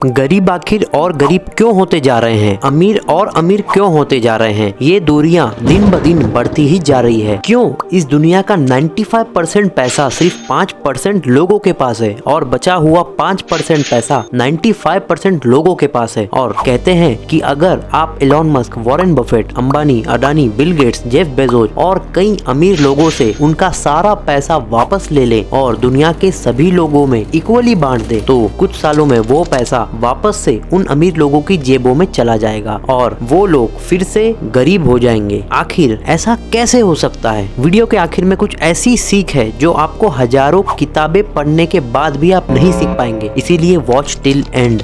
गरीब आखिर और गरीब क्यों होते जा रहे हैं, अमीर और अमीर क्यों होते जा रहे हैं। ये दूरियां दिन ब दिन बढ़ती ही जा रही है। क्यों इस दुनिया का 95% पैसा सिर्फ 5% लोगों के पास है और बचा हुआ 5% पैसा 95% लोगों के पास है। और कहते हैं कि अगर आप Elon Musk, Warren Buffett, Ambani, Adani, Bill Gates, Jeff Bezos और कई अमीर लोगों से उनका सारा पैसा वापस ले लें और दुनिया के सभी लोगों में इक्वली बांट दे तो कुछ सालों में वो पैसा वापस से उन अमीर लोगों की जेबों में चला जाएगा और वो लोग फिर से गरीब हो जाएंगे। आखिर ऐसा कैसे हो सकता है? वीडियो के आखिर में कुछ ऐसी सीख है जो आपको हजारों किताबें पढ़ने के बाद भी आप नहीं सीख पाएंगे, इसीलिए वॉच टिल एंड।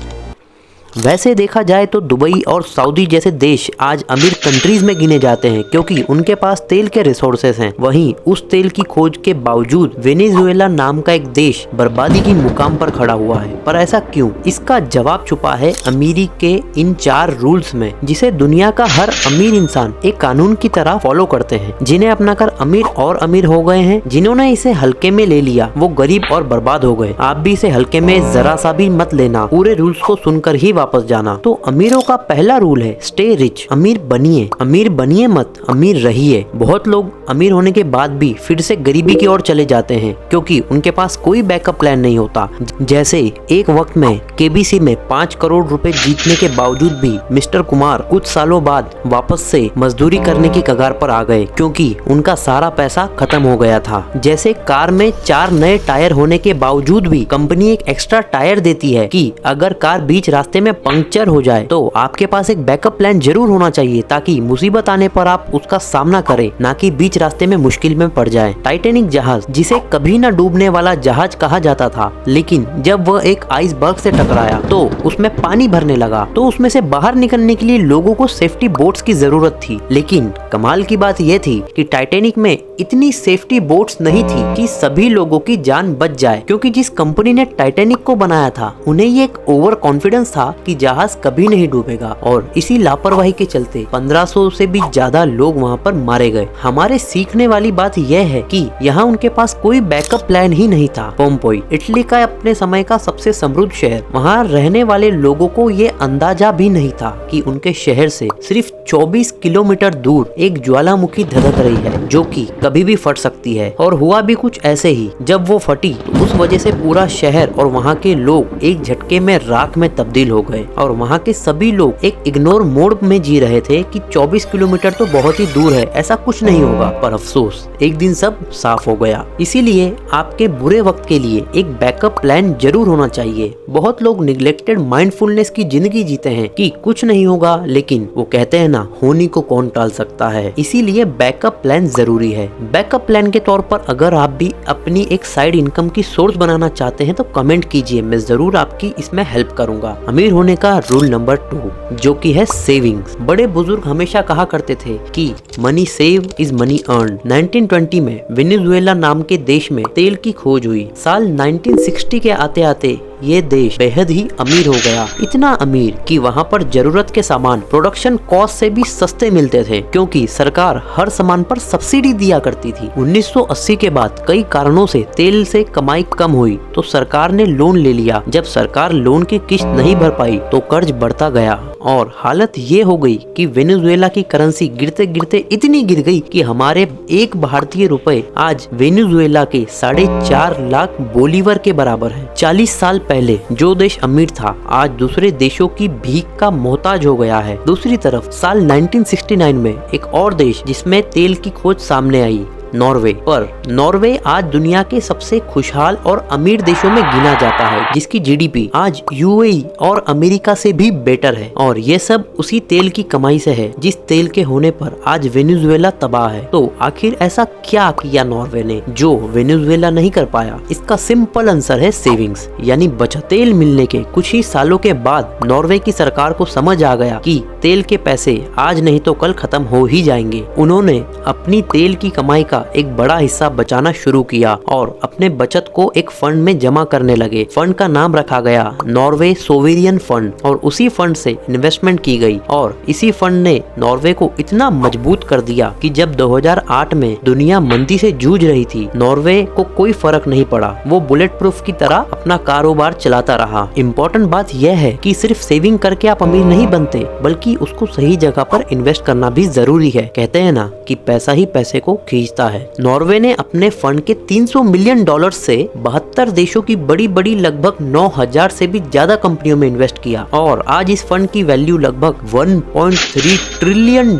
वैसे देखा जाए तो दुबई और सऊदी जैसे देश आज अमीर कंट्रीज में गिने जाते हैं क्योंकि उनके पास तेल के रिसोर्सेस हैं। वहीं उस तेल की खोज के बावजूद वेनेजुएला नाम का एक देश बर्बादी की मुकाम पर खड़ा हुआ है। पर ऐसा क्यों? इसका जवाब छुपा है अमीरी के इन 4 रूल्स में, जिसे दुनिया का हर अमीर इंसान एक कानून की तरह फॉलो करते हैं। जिन्हें अपनाकर अमीर और अमीर हो गए हैं, जिन्होंने इसे हल्के में ले लिया वो गरीब और बर्बाद हो गए। आप भी इसे हल्के में जरा सा भी मत लेना, पूरे रूल्स को सुनकर ही वापस जाना। तो अमीरों का पहला रूल है स्टे रिच, अमीर बनिए मत, अमीर रहिए। बहुत लोग अमीर होने के बाद भी फिर से गरीबी की ओर चले जाते हैं क्योंकि उनके पास कोई बैकअप प्लान नहीं होता। जैसे एक वक्त में केबीसी में 5 करोड़ रुपए जीतने के बावजूद भी मिस्टर कुमार कुछ सालों बाद वापस से मजदूरी करने की कगार पर आ गए क्योंकि उनका सारा पैसा खत्म हो गया था। जैसे कार में 4 नए टायर होने के बावजूद भी कंपनी एक एक्स्ट्रा टायर देती है कि अगर कार बीच रास्ते में पंक्चर हो जाए तो आपके पास एक बैकअप प्लान जरूर होना चाहिए ताकि मुसीबत आने पर आप उसका सामना करें, ना कि बीच रास्ते में मुश्किल में पड़ जाए। टाइटैनिक जहाज, जिसे कभी न डूबने वाला जहाज कहा जाता था, लेकिन जब वह एक आइसबर्ग से टकराया तो उसमें पानी भरने लगा तो उसमें से बाहर निकलने के लिए लोगों को सेफ्टी बोट्स की जरूरत थी। लेकिन कमाल की बात यह थी कि टाइटैनिक में इतनी सेफ्टी बोट्स नहीं थी कि सभी लोगों की जान बच जाए, क्योंकि जिस कंपनी ने टाइटैनिक को बनाया था उन्हें ये एक ओवर कॉन्फिडेंस था कि जहाज कभी नहीं डूबेगा। और इसी लापरवाही के चलते 1500 से भी ज्यादा लोग वहाँ पर मारे गए। हमारे सीखने वाली बात यह है कि यहाँ उनके पास कोई बैकअप प्लान ही नहीं था। पोम्पोई, इटली का अपने समय का सबसे समृद्ध शहर, वहाँ रहने वाले लोगों को ये अंदाजा भी नहीं था कि उनके शहर से सिर्फ 24 किलोमीटर दूर एक ज्वालामुखी धधक रही है जो कि कभी भी फट सकती है। और हुआ भी कुछ ऐसे ही। जब वो फटी तो उस वजह से पूरा शहर और वहाँ के लोग एक झटके में राख में तब्दील हो गए और वहाँ के सभी लोग एक इग्नोर मोड में जी रहे थे कि 24 किलोमीटर तो बहुत ही दूर है, ऐसा कुछ नहीं होगा। पर अफसोस एक दिन सब साफ हो गया। इसीलिए आपके बुरे वक्त के लिए एक बैकअप प्लान जरूर होना चाहिए। बहुत लोग निग्लेक्टेड माइंडफुलनेस की जिंदगी जीते हैं कि कुछ नहीं होगा, लेकिन वो कहते हैं ना, होनी को कौन टाल सकता है। इसीलिए बैकअप प्लान जरूरी है। बैकअप प्लान के तौर पर अगर आप भी अपनी एक साइड इनकम की सोर्स बनाना चाहते हैं तो कमेंट कीजिए, मैं जरूर आपकी इसमें हेल्प करूंगा। अमीर होने का रूल नंबर 2 जो कि है सेविंग्स। बड़े बुजुर्ग हमेशा कहा करते थे कि money save is money earn. 1920 में वेनेजुएला नाम के देश में तेल की खोज हुई। साल 1960 के आते आते ये देश बेहद ही अमीर हो गया। इतना अमीर कि वहाँ पर जरूरत के सामान प्रोडक्शन कॉस्ट से भी सस्ते मिलते थे क्योंकि सरकार हर सामान पर सब्सिडी दिया करती थी। 1980 के बाद कई कारणों से तेल से कमाई कम हुई तो सरकार ने लोन ले लिया। जब सरकार लोन की किश्त नहीं भर पाई तो कर्ज बढ़ता गया और हालत ये हो गई कि वेनेजुएला की करेंसी गिरते गिरते इतनी गिर गई कि हमारे एक भारतीय रुपए आज वेनेजुएला के 4.5 लाख बोलीवर के बराबर है। 40 साल पहले जो देश अमीर था आज दूसरे देशों की भीख का मोहताज हो गया है। दूसरी तरफ साल 1969 में एक और देश जिसमें तेल की खोज सामने आई, नॉर्वे। पर नॉर्वे आज दुनिया के सबसे खुशहाल और अमीर देशों में गिना जाता है, जिसकी जीडीपी आज यूएई और अमेरिका से भी बेटर है। और ये सब उसी तेल की कमाई से है जिस तेल के होने पर आज वेनेजुएला तबाह है। तो आखिर ऐसा क्या किया नॉर्वे ने जो वेनेजुएला नहीं कर पाया? इसका सिंपल आंसर है सेविंग्स, यानी बचत। तेल मिलने के कुछ ही सालों के बाद नॉर्वे की सरकार को समझ आ गया कि तेल के पैसे आज नहीं तो कल खत्म हो ही जाएंगे। उन्होंने अपनी तेल की कमाई का एक बड़ा हिस्सा बचाना शुरू किया और अपने बचत को एक फंड में जमा करने लगे। फंड का नाम रखा गया नॉर्वे सोवेरियन फंड और उसी फंड से इन्वेस्टमेंट की गई और इसी फंड ने नॉर्वे को इतना मजबूत कर दिया कि जब 2008 में दुनिया मंदी से जूझ रही थी, नॉर्वे को कोई फर्क नहीं पड़ा। वो बुलेट प्रूफ की तरह अपना कारोबार चलाता रहा। इम्पोर्टेंट बात यह है कि सिर्फ सेविंग करके आप अमीर नहीं बनते, बल्कि उसको सही जगह पर इन्वेस्ट करना भी जरूरी है। कहते हैं ना कि पैसा ही पैसे को खींचता है। नॉर्वे ने अपने फंड के $300 मिलियन से 72 देशों की बड़ी बड़ी लगभग 9000 से भी ज्यादा कंपनियों में इन्वेस्ट किया और आज इस फंड की वैल्यू लगभग $1.3 ट्रिलियन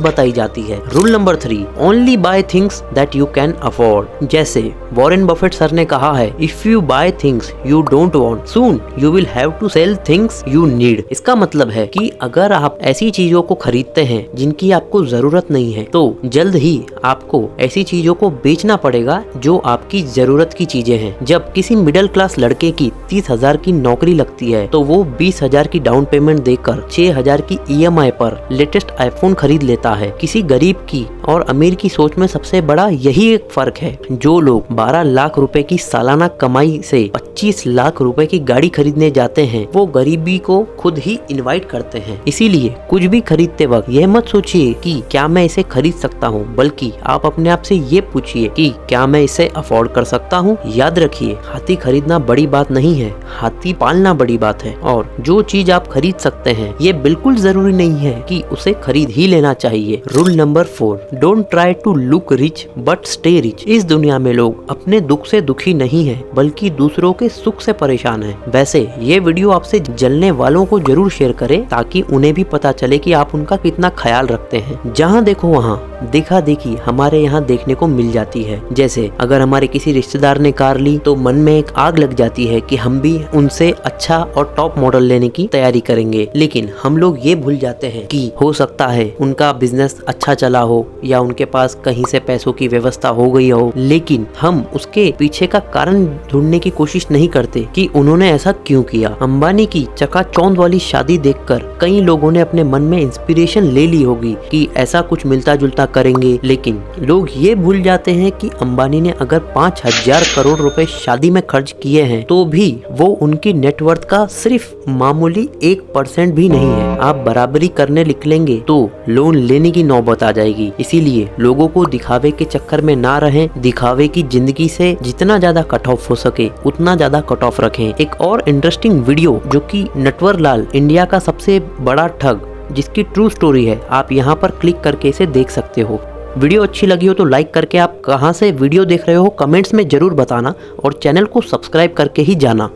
बताई जाती है। Rule number 3, only buy things that you can afford. जैसे वॉरेन बफेट सर ने कहा है, if you buy things you don't want, soon you will have to sell things you need. इसका मतलब है कि अगर आप ऐसी चीजों को खरीदते हैं जिनकी आपको जरूरत नहीं है, तो जल्द ही आपको ऐसी चीजों को बेचना पड़ेगा जो आपकी जरूरत की चीजें हैं। जब किसी मिडिल क्लास लड़के की 30,000 की नौकरी लगती है तो वो 20,000 की डाउन पेमेंट देकर 6,000 की EMI पर लेटेस्ट आईफोन खरीद लेता है। किसी गरीब की और अमीर की सोच में सबसे बड़ा यही एक फर्क है। जो लोग 12 लाख रुपए की सालाना कमाई से 25 लाख रुपए की गाड़ी खरीदने जाते हैं, वो गरीबी को खुद ही इनवाइट करते हैं। इसीलिए कुछ भी खरीदते वक्त यह मत सोचिए कि क्या मैं इसे खरीद सकता हूँ, बल्कि आप अपने आप से ये पूछिए कि क्या मैं इसे अफोर्ड कर सकता हूँ। याद रखिए, हाथी खरीदना बड़ी बात नहीं है, हाथी पालना बड़ी बात है। और जो चीज आप खरीद सकते हैं, ये बिल्कुल जरूरी नहीं है कि उसे खरीद ही लेना चाहिए। Rule number 4, don't try to look rich but stay rich. इस दुनिया में लोग अपने दुख से दुखी नहीं है, बल्कि दूसरों के सुख से परेशान है। वैसे ये वीडियो आपसे जलने वालों को जरूर शेयर करें, ताकि उन्हें भी पता चले कि आप उनका कितना ख्याल रखते हैं। जहाँ देखो वहाँ देखा देखी हमारे यहाँ देखने को मिल जाती है। जैसे अगर हमारे किसी रिश्तेदार ने कार ली तो मन में एक आग लग जाती है कि हम भी उनसे अच्छा और टॉप मॉडल लेने की तैयारी करेंगे। लेकिन हम लोग ये भूल जाते हैं कि हो सकता है उनका बिजनेस अच्छा चला हो या उनके पास कहीं से पैसों की व्यवस्था हो गई हो, लेकिन हम उसके पीछे का कारण ढूंढने की कोशिश नहीं करते कि उन्होंने ऐसा क्यों किया। अंबानी की चकाचौंध वाली शादी देखकर कई लोगों ने अपने मन में इंस्पिरेशन ले ली होगी कि ऐसा कुछ मिलता जुलता करेंगे, लेकिन लोग ये भूल जाते हैं कि अंबानी ने अगर 5,000 करोड़ रुपए शादी में खर्च किए हैं तो भी वो उनकी नेटवर्थ का सिर्फ मामूली 1% भी नहीं है। आप बराबरी करने निकलेंगे तो लोन लेने की नौबत आ जाएगी। इसीलिए लोगों को दिखावे के चक्कर में ना रहें। दिखावे की जिंदगी से जितना ज्यादा कट ऑफ हो सके उतना ज्यादा कट ऑफ रखें। एक और इंटरेस्टिंग वीडियो जो कि नटवर लाल, इंडिया का सबसे बड़ा ठग, जिसकी ट्रू स्टोरी है, आप यहाँ पर क्लिक करके इसे देख सकते हो। वीडियो अच्छी लगी हो तो लाइक करके, आप कहाँ से वीडियो देख रहे हो कमेंट्स में जरूर बताना और चैनल को सब्सक्राइब करके ही जाना।